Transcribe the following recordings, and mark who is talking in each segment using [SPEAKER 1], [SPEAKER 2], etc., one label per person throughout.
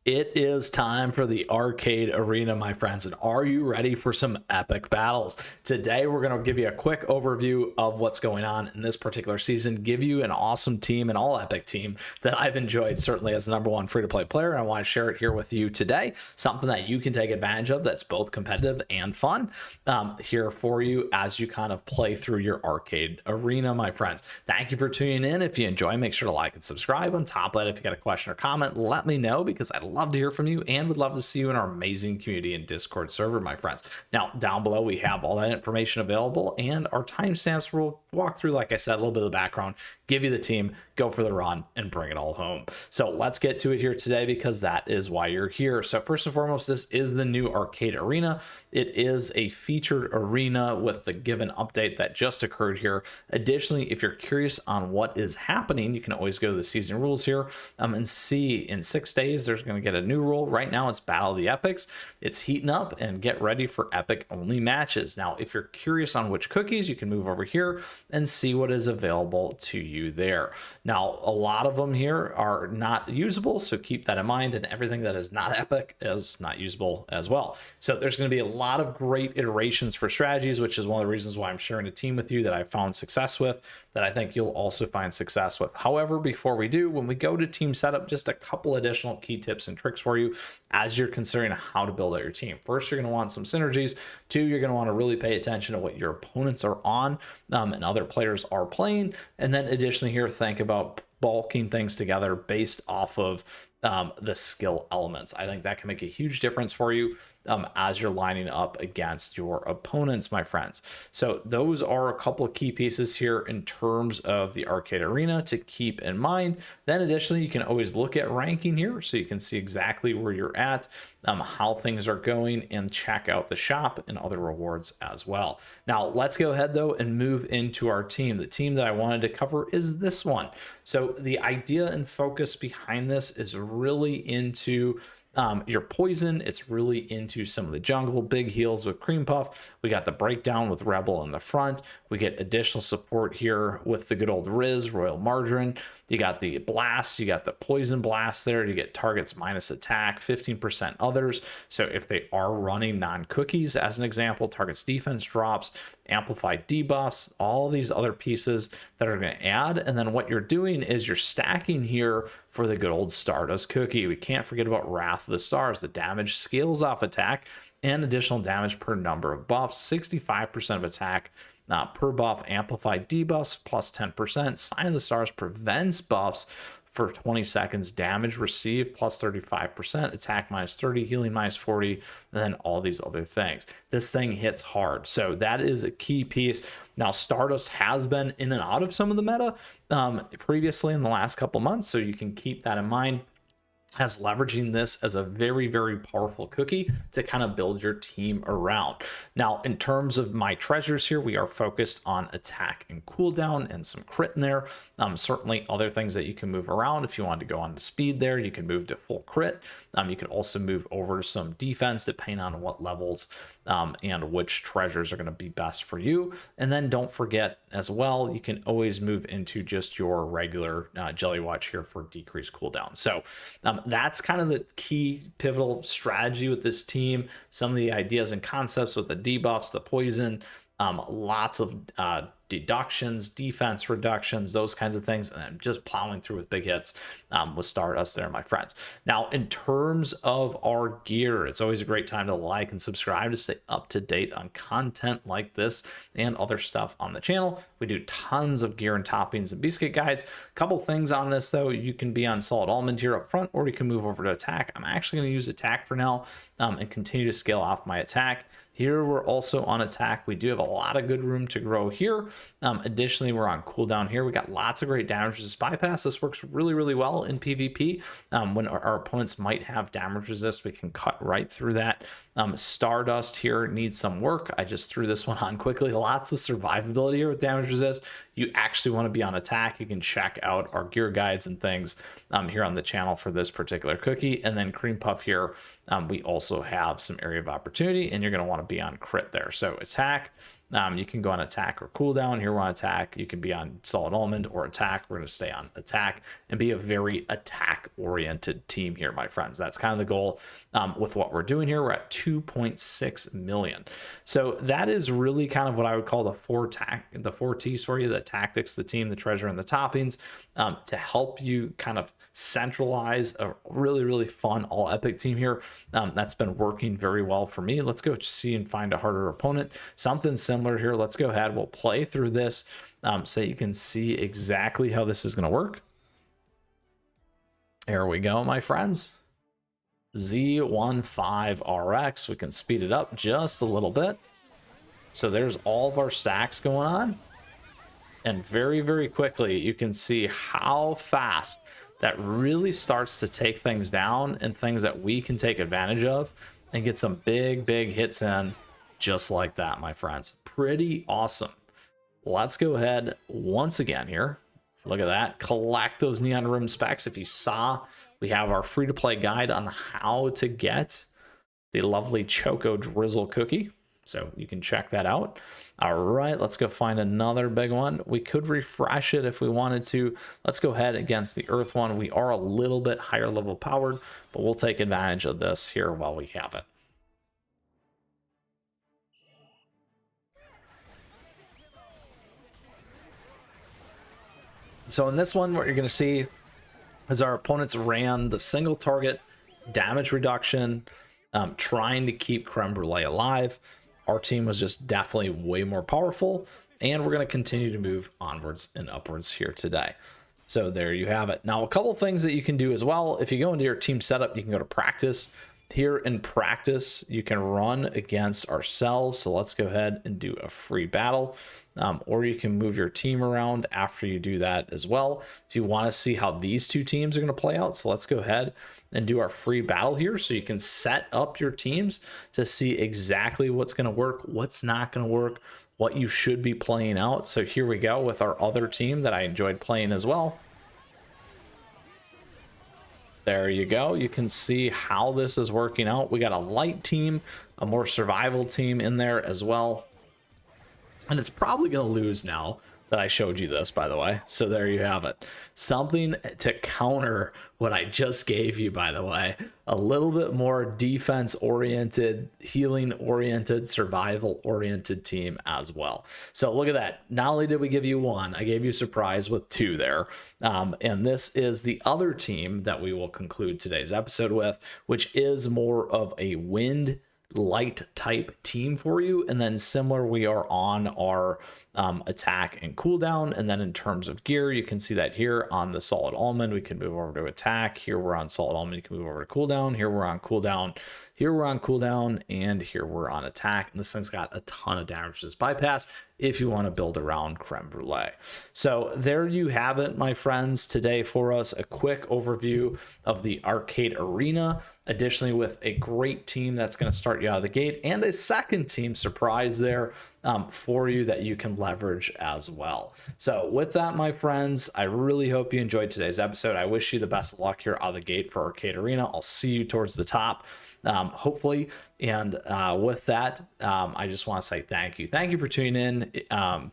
[SPEAKER 1] It is time for the arcade arena, my friends, and are you ready for some epic battles? Today, we're going to give you a quick overview of what's going on in this particular season, give you an awesome team, an all-epic team that I've enjoyed, certainly as the #1 free-to-play player, and I want to share it here with you today, something that you can take advantage of that's both competitive and fun here for you as you kind of play through your arcade arena, my friends. Thank you for tuning in. If you enjoy, make sure to like and subscribe. On top of that, if you got a question or comment, let me know, because I'd love to hear from you and would love to see you in our amazing community and Discord server, my friends. Now, down below, we have all that information available and our timestamps. We'll walk through, like I said, a little bit of the background, give you the team, go for the run, and bring it all home. So let's get to it here today, because that is why you're here. So first and foremost, this is the new arcade arena. It is a featured arena with the given update that just occurred here. Additionally, if you're curious on what is happening, you can always go to the season rules here and see in 6 days there's going to get a new rule. Right now it's Battle of the Epics. It's heating up, and get ready for epic only matches. Now, if you're curious on which cookies, you can move over here and see what is available to you there. Now, a lot of them here are not usable, so keep that in mind, and everything that is not epic is not usable as well. So there's going to be a lot of great iterations for strategies, which is one of the reasons why I'm sharing a team with you that I found success with, that I think you'll also find success with. However, before we do, when we go to team setup, just a couple additional key tips and tricks for you as you're considering how to build out your team. First, you're going to want some synergies. Two, you're going to want to really pay attention to what your opponents are on and other players are playing. And then additionally here, think about bulking things together based off of the skill elements. I think that can make a huge difference for you as you're lining up against your opponents, my friends. So those are a couple of key pieces here in terms of the arcade arena to keep in mind. Then additionally, you can always look at ranking here, so you can see exactly where you're at, how things are going, and check out the shop and other rewards as well. Now, let's go ahead though and move into our team. The team that I wanted to cover is this one. So the idea and focus behind this is really into your poison. It's really into some of the jungle, big heals with cream puff. We got the breakdown with Rebel in the front. We get additional support here with the good old Riz, Royal Margarine. You got the blast, you got the poison blast there. You get targets minus attack, 15% others. So if they are running non-cookies, as an example, targets defense drops, amplified debuffs, all these other pieces that are going to add. And then what you're doing is you're stacking here for the good old Stardust Cookie. We can't forget about Wrath of the Stars. The damage scales off attack and additional damage per number of buffs, 65% of attack per buff, amplified debuffs plus 10%. Sign of the Stars prevents buffs for 20 seconds, damage received plus 35%, attack minus 30, healing minus 40, and then all these other things. This thing hits hard. So that is a key piece. Now, Stardust has been in and out of some of the meta previously in the last couple months, so you can keep that in mind as leveraging this as a very, very powerful cookie to kind of build your team around. Now, in terms of my treasures here, we are focused on attack and cooldown and some crit in there. Certainly other things that you can move around. If you want to go on to speed there, you can move to full crit. You can also move over to some defense depending on what levels and which treasures are going to be best for you. And then don't forget as well, you can always move into just your regular Jelly Watch here for decreased cooldown. So that's kind of the key pivotal strategy with this team. Some of the ideas and concepts with the debuffs, the poison, lots of deductions, defense reductions, those kinds of things, and I'm just plowing through with big hits with Stardust there, my friends. Now, in terms of our gear, it's always a great time to like and subscribe to stay up to date on content like this and other stuff on the channel. We do tons of gear and toppings and Beascuit guides. A couple things on this though, you can be on solid almond here up front, or you can move over to attack. I'm actually going to use attack for now and continue to scale off my attack. Here we're also on attack. We do have a lot of good room to grow here. Additionally, we're on cooldown here. We got lots of great damage resist bypass. This works really, really well in PvP. When our opponents might have damage resist, we can cut right through that. Stardust here needs some work. I just threw this one on quickly. Lots of survivability here with damage resist. you actually want to be on attack, you can check out our gear guides and things here on the channel for this particular cookie. And then cream puff here, we also have some area of opportunity, and you're going to want to be on crit there. So attack, you can go on attack or cooldown. Here we're on attack. You can be on solid almond or attack. We're going to stay on attack and be a very attack oriented team here, my friends. That's kind of the goal with what we're doing here. We're at 2.6 million. So that is really kind of what I would call the four T's for you: the tactics, the team, the treasure, and the toppings, to help you kind of centralize a really fun all epic team here. That's been working very well for me. Let's go see and find a harder opponent, something similar here. Let's go ahead, we'll play through this so you can see exactly how this is going to work. There we go, my friends. Z15RX, we can speed it up just a little bit. So there's all of our stacks going on, and very quickly you can see how fast that really starts to take things down, and things that we can take advantage of and get some big hits in just like that, my friends. Pretty awesome. Let's go ahead once again here. Look at that. Collect those neon rim specs. If you saw, we have our free-to-play guide on how to get the lovely Choco Drizzle cookie, so you can check that out. All right, let's go find another big one. We could refresh it if we wanted to. Let's go ahead against the earth one. We are a little bit higher level powered, but we'll take advantage of this here while we have it. So in this one, what you're going to see is our opponents ran the single target damage reduction, trying to keep creme brulee alive. Our team was just definitely way more powerful, and we're going to continue to move onwards and upwards here today. So there you have it. Now, a couple of things that you can do as well. If you go into your team setup, you can go to practice. Here in practice, you can run against ourselves. So let's go ahead and do a free battle, or you can move your team around after you do that as well. If you want to see how these two teams are going to play out, so let's go ahead and do our free battle here, so you can set up your teams to see exactly what's going to work, what's not going to work, what you should be playing out. So here we go with our other team that I enjoyed playing as well. There you go. You can see how this is working out. We got a light team, a more survival team in there as well. And it's probably going to lose now that I showed you this, by the way. So there you have it. Something to counter what I just gave you, by the way. A little bit more defense-oriented, healing-oriented, survival-oriented team as well. So look at that. Not only did we give you one, I gave you a surprise with two there. And this is the other team that we will conclude today's episode with, which is more of a wind light type team for you. And then similar, we are on our attack and cooldown. And then in terms of gear, you can see that here on the solid almond, we can move over to attack. Here we're on solid almond, you can move over to cooldown. Here we're on cooldown. Here we're on cooldown, and here we're on attack. And this thing's got a ton of damage to this bypass if you want to build around creme brulee. So there you have it, my friends, today for us, a quick overview of the arcade arena. Additionally, with a great team that's going to start you out of the gate, and a second team surprise there for you that you can leverage as well. So with that, my friends, I really hope you enjoyed today's episode. I wish you the best of luck here out of the gate for Arcade Arena. I'll see you towards the top, hopefully. And with that, I just want to say thank you. Thank you for tuning in. I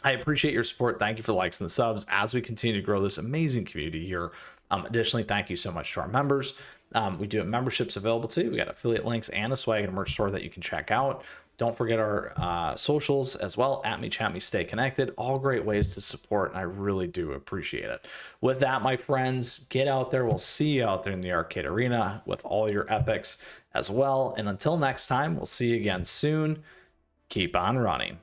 [SPEAKER 1] appreciate your support. Thank you for the likes and the subs as we continue to grow this amazing community here. Additionally, thank you so much to our members. We do have memberships available too. We got affiliate links and a swag and merch store that you can check out. Don't forget our socials as well. At me, chat me, stay connected. All great ways to support, and I really do appreciate it. With that, my friends, get out there. We'll see you out there in the arcade arena with all your epics as well. And until next time, we'll see you again soon. Keep on running.